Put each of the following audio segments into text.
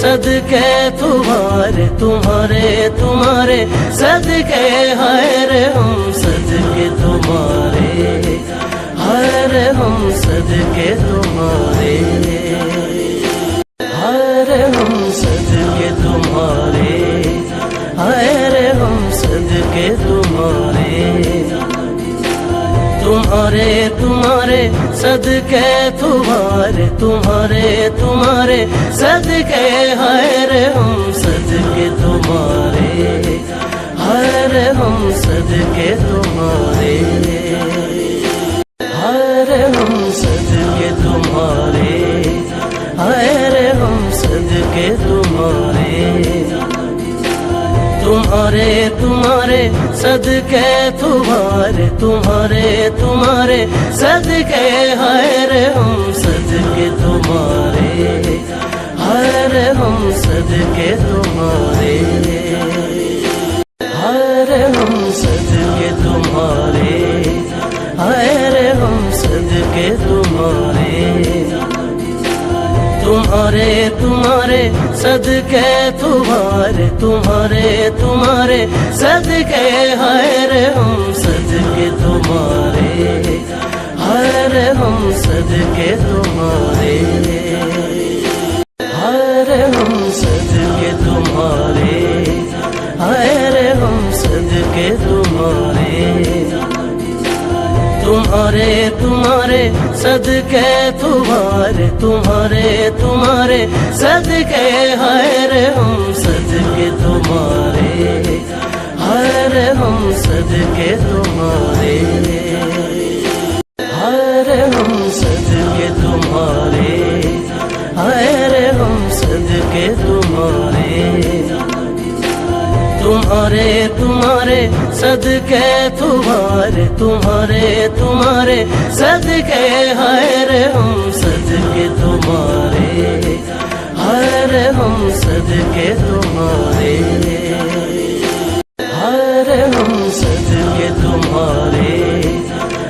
صدقے تمہارے تمہارے تمہارے صدقے ہائر ہم صدقے تمہارے ہائر ہم صدقے تمہارے ہائر ہم صدقے تمہارے ہائر ہم صدقے تمہارے تمہارے تمہارے صدقے تمہارے تمہارے تمہارے صدقے ہائر ہم صدقے تمہارے ہائر ہم صدقے تمہارے ہائر ہم صدقے تمہارے ہائر ہم صدقے تمہارے تمہارے تمہارے صدقے تمہارے تمہارے تمہارے صدقے ہائر ہم صدقے تمہارے ہائر ہم صدقے تمہارے ہائر ہم صدقے تمہارے ہائر ہم صدقے تمہارے تمہارے تمہارے صدقے تمہارے تمہارے تمہارے صدقے ہائر ہم صدقے تمہارے ہائر ہم صدقے تمہارے ہائر ہم صدقے تمہارے ہائر ہم صدقے تمہارے تمہارے تمہارے صدقے تمہارے تمہارے تمہارے صدقے ہائر ہم صدقے تمہارے ہائر ہم صدقے تمہارے ہائر ہم صدقے تمہارے ہائر ہم صدقے تمہارے تمہارے تمہارے صدقے تمہارے تمہارے تمہارے صدقے ہائر ہم صدقے تمہارے ہائر ہم صدقے تمہارے ہائر ہم صدقے تمہارے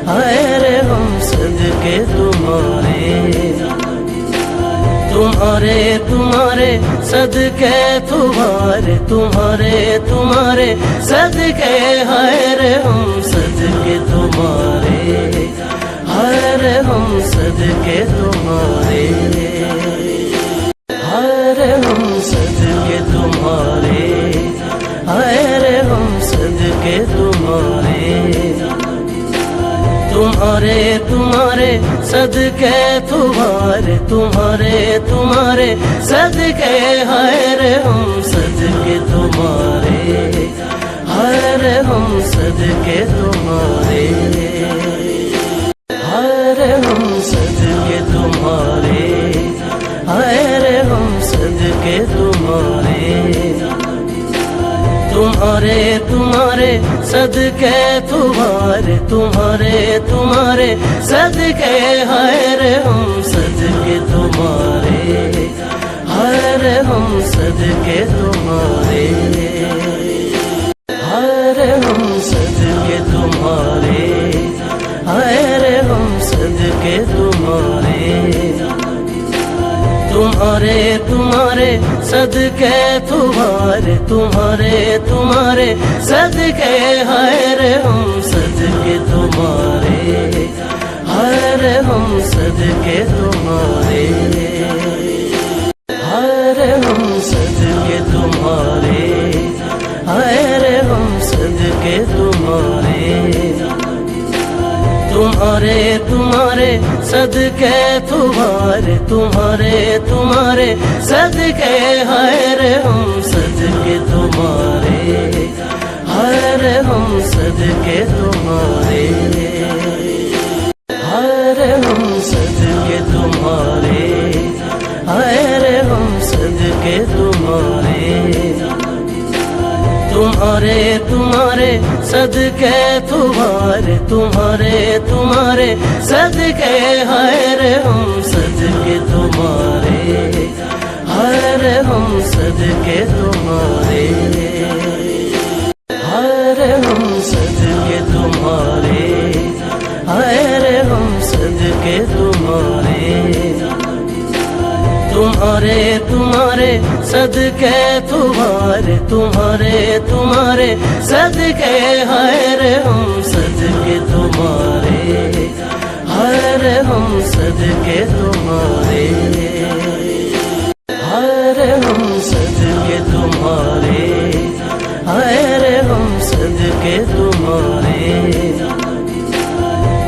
ہائر ہم صدقے تمہارے تمہارے تمہارے صدقے تمہارے تمہارے تمہارے صدقے ہائر ہم صدقے تمہارے ہائر ہم صدقے تمہارے ہائر ہم صدقے تمہارے ہائر ہم صدقے تمہارے تمہارے تمہارے صدقے تمہارے تمہارے تمہارے صدقے ہائر ہم صدقے تمہارے ہائر ہم صدقے تمہارے ہائر ہم صدقے تمہارے ہائر ہم صدقے تمہارے تمہارے تمہارے صدقے تمہارے تمہارے تمہارے صدقے ہائر ہم صدقے تمہارے ہائر ہم صدقے تمہارے ہائر ہم صدقے تمہارے ہائر ہم صدقے تمہارے تمہارے تمہارے صدقے تمہارے تمہارے تمہارے صدقے ہائر ہم صدقے تمہارے ہائر ہم صدقے تمہارے ہائر ہم صدقے تمہارے ہائر ہم صدقے تمہارے تمہارے تمہارے صدقے تمہارے تمہارے تمہارے صدقے ہائر ہم صدقے تمہارے ہائر ہم صدقے تمہارے ہائر ہم صدقے تمہارے ہائر ہم صدقے تمہارے تمہارے تمہارے صدقے تمہارے تمہارے تمہارے صدقے ہائر ہم صدقے تمہارے ہائر ہم صدقے تمہارے ہائر ہم صدقے تمہارے ہائر ہم صدقے تمہارے تمہارے تمہارے तुम्हारे तुम्हारे सदके हाय रे हम सदके तुम्हारे हाय रे हम सदके तुम्हारे हाय रे हम सदके तुम्हारे हाय रे हम सदके तुम्हारे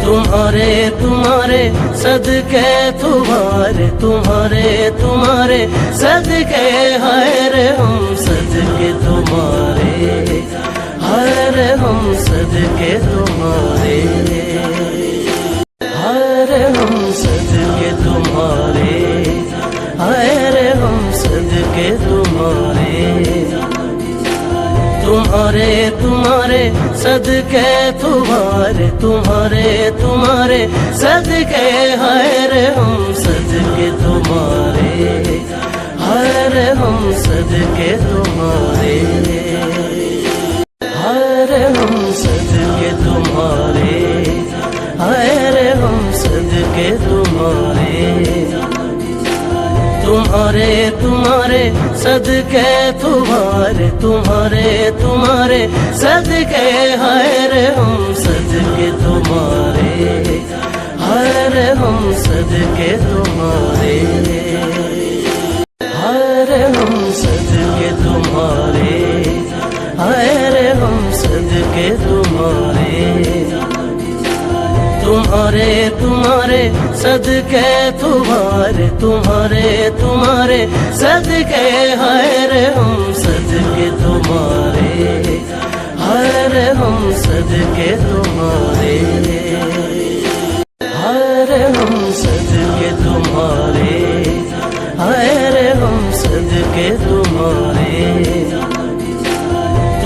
तुम्हारे तुम्हारे सदके तुम्हारे तुम्हारे तुम्हारे सदके हाय रे हम सदके तुम्हारे हाय रे हम सदके तुम्हारे हाय रे हम सदके तुम्हारे हाय रे हम सदके तुम्हारे तुम्हारे तुम्हारे सदके तुम्हारे तुम्हारे तुम्हारे सदके हाय रे हम सदके तुम्हारे हाय रे हम सदके तुम्हारे हाय रे हम सदके तुम्हारे हाय रे हम सदके तुम्हारे तुम्हारे तुम्हारे सदके तुम्हारे तुम्हारे तुम्हारे सदके हाय रे हम सदके तुम्हारे हाय रे हम सदके तुम्हारे हाय रे हम सदके तुम्हारे हाय रे हम सदके तुम्हारे तुम्हारे तुम्हारे सदके तुम्हारे तुम्हारे तुम्हारे सदके हाय रे हम सदके तुम्हारे हाय रे हम सदके तुम्हारे हाय रे हम सदके तुम्हारे हाय रे हम सदके तुम्हारे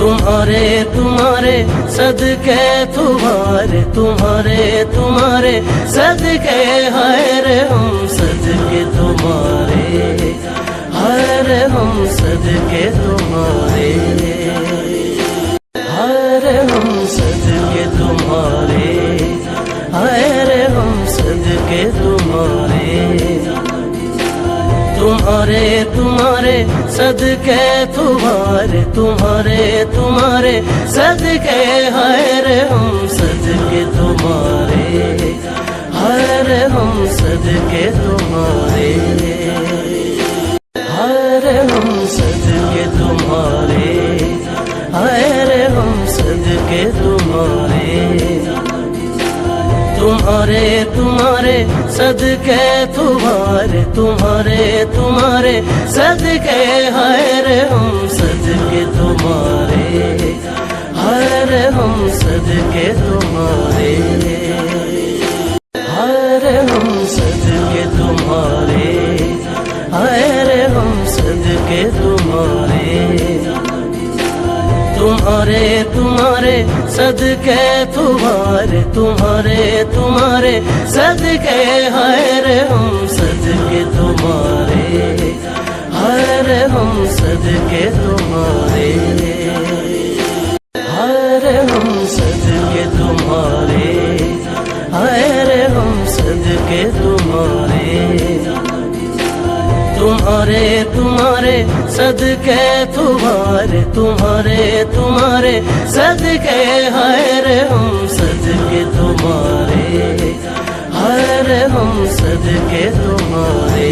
तुम्हारे तुम्हारे सदके तुम्हारे तुम्हारे तुम्हारे सदके हाय रे हम सदके तुम्हारे हाय रे हम सदके तुम्हारे हाय रे हम सदके तुम्हारे हाय रे हम सदके तुम्हारे तुम्हारे तुम्हारे सदके तुम्हारे तुम्हारे तुम्हारे सदके हाय रे हम सदके तुम्हारे हाय रे हम सदके तुम्हारे हाय रे हम सदके तुम्हारे हाय रे हम सदके तुम्हारे तुम्हारे तुम्हारे सदके तुम्हारे तुम्हारे तुम्हारे सदके हाय रे हम सदके तुम्हारे हाय रे हम सदके तुम्हारे हाय रे हम सदके तुम्हारे हाय रे हम सदके तुम्हारे तुम्हारे तुम्हारे सदके तुम्हारे तुम्हारे तुम्हारे सदके हाय रे हम सदके तुम्हारे हाय रे हम सदके तुम्हारे हाय रे हम सदके तुम्हारे हाय रे हम सदके तुम्हारे तुम्हारे तुम्हारे सदके तुम्हारे तुम्हारे तुम्हारे सदके हाय रे हम सदके तुम्हारे हाय रे हम सदके तुम्हारे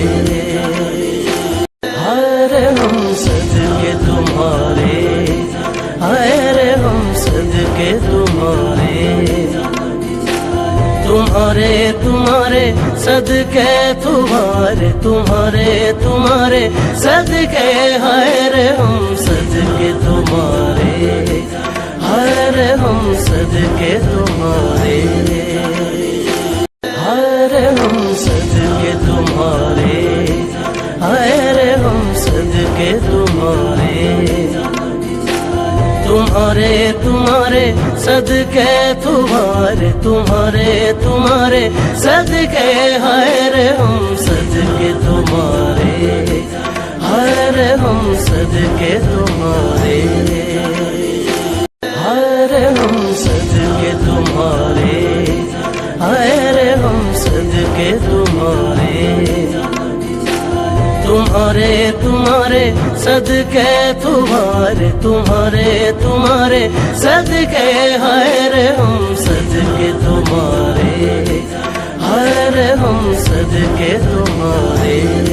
हाय रे हम सदके तुम्हारे हाय रे हम सदके तुम्हारे तुम्हारे तुम्हारे सदके तुम्हारे तुम्हारे तुम्हारे सदके हाय रे हम सदके तुम्हारे हाय रे हम सदके तुम्हारे हाय रे हम सदके तुम्हारे हाय रे हम सदके तुम्हारे तुम्हारे तुम्हारे सदके तुम्हारे तुम्हारे तुम्हारे सदके हाय रे हम सदके तुम्हारे हाय रे हम सदके तुम्हारे हाय रे हम सदके तुम्हारे हाय रे हम सदके तुम्हारे तुम्हारे तुम्हारे صدقے تمہارے تمہارے تمہارے صدقے ہائے رے ہم صدقے تمہارے ہائے رے ہم صدقے تمہارے